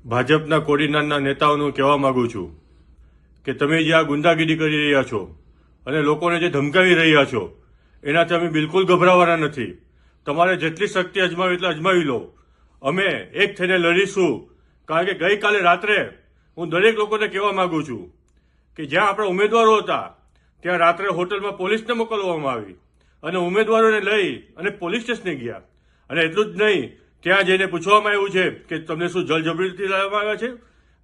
ભાજપના કોડીનારના નેતાઓનું કહેવા માંગુ છું કે તમે જે આ ગુંડાગીરી કરી રહ્યા છો અને લોકોને જે ધમકાવી રહ્યા છો એનાથી અમે બિલકુલ ગભરાવાના નથી. તમારે જેટલી શક્તિ અજમાવી એટલે અજમાવી લો. અમે એક થઈને લડીશું. કારણ કે ગઈકાલે રાત્રે હું દરેક લોકોને કહેવા માંગુ છું કે જ્યાં આપણા ઉમેદવારો હતા ત્યાં રાત્રે હોટલમાં પોલીસને મોકલવામાં આવી અને ઉમેદવારોને લઈ અને પોલીસ સ્ટેશને ગયા. અને એટલું જ નહીં, ત્યાં જઈને પૂછવામાં આવ્યું છે કે તમને શું જબરજસ્તીથી લાવવામાં આવ્યા છે,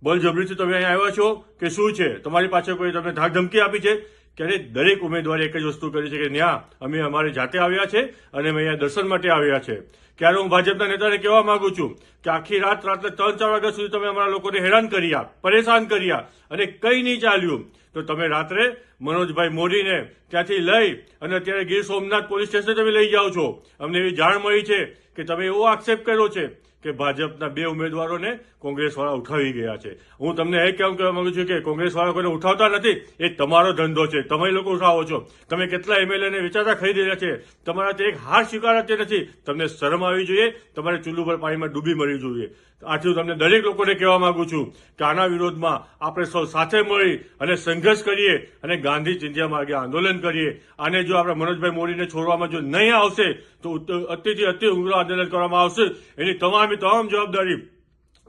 બળજબરીથી તમે અહીંયા આવ્યા છો કે શું છે, તમારી પાસે કોઈ તમને ધાક ધમકી આપી છે? ત્યારે દરેક ઉમેદવારે એક જ વસ્તુ કરી છે કે ત્યાં અમે અમારી જાતે આવ્યા છે અને અમે અહીંયા દર્શન માટે આવ્યા છે. ત્યારે હું ભાજપના નેતાને કહેવા માંગુ છું કે આખી રાત્રે 3-4 વાગ્યા સુધી તમે અમારા લોકોને હેરાન કર્યા, પરેશાન કર્યા અને કંઈ નહીં ચાલ્યું. તો તમે રાત્રે મનોજભાઈ મોદીને ત્યાંથી લઈ અને અત્યારે ગીર સોમનાથ પોલીસ સ્ટેશને તમે લઈ જાઓ છો. અમને એવી જાણ મળી છે કે તમે એવો આક્ષેપ કર્યો છે કે ભાજપના 2 ઉમેદવારોને કોંગ્રેસવાળા ઉઠાવી ગયા છે. હું તમને એ કહેવા માંગુ છું કે કોંગ્રેસવાળા કોઈને ઉઠાવતા નથી, એ તમારો ધંધો છે. તમે લોકો ઉઠાવો છો. તમે કેટલા એમએલએને વિચારતા ખરીદી રહ્યા છે. તમારાથી એક હાર સ્વીકારાતી નથી. તમને શરમ આવી જોઈએ. તમારે ચૂલું પર પાણીમાં ડૂબી મરવી જોઈએ. આથી હું તમને દરેક લોકોને કહેવા માંગુ છું કે આના વિરોધમાં આપણે સૌ સાથે મળી અને સંઘર્ષ કરીએ અને ગાંધી ચિંધ્યા માર્ગે આંદોલન કરીએ. આને જો આપણે મનોજભાઈ મોદીને છોડવામાં જો નહીં આવશે તો અતિથી અતિ ઉગ્ર આંદોલન કરવામાં આવશે. એની તમામ જવાબદારી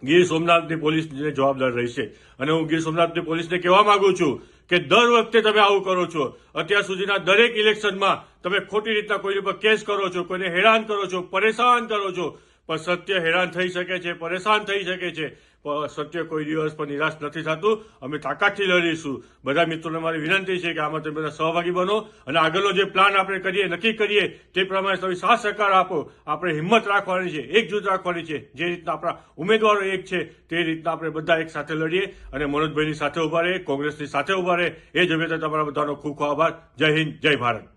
ગીર સોમનાથની પોલીસને જવાબદાર રહેશે. અને હું ગીર સોમનાથની પોલીસને કહેવા માંગુ છું કે દર વખતે તમે આવું કરો છો. અત્યાર સુધીના દરેક ઇલેક્શનમાં તમે ખોટી રીતના કોઈ ઉપર કેસ કરો છો, કોઈને હેરાન કરો છો, પરેશાન કરો છો. પણ સત્ય હેરાન થઈ શકે છે, પરેશાન થઈ શકે છે. પણ સત્ય કોઈ દિવસ પણ નિરાશ નથી થતું. અમે તાકાતથી લડીશું. બધા મિત્રોને મારી વિનંતી છે કે આમાં તમે બધા સહભાગી બનો અને આગળનો જે પ્લાન આપણે કરીએ, નક્કી કરીએ તે પ્રમાણે તમે સાથ સહકાર આપો. આપણે હિંમત રાખવાની છે, એકજૂથ રાખવાની છે. જે રીતના આપણા ઉમેદવારો એક છે તે રીતના આપણે બધા એક સાથે લડીએ અને મનોજભાઈની સાથે ઉભા રહે, કોંગ્રેસની સાથે ઉભા રહે. એ જ અમે તમારા બધાનો ખૂબ ખૂબ આભાર. જય હિન્દ, જય ભારત.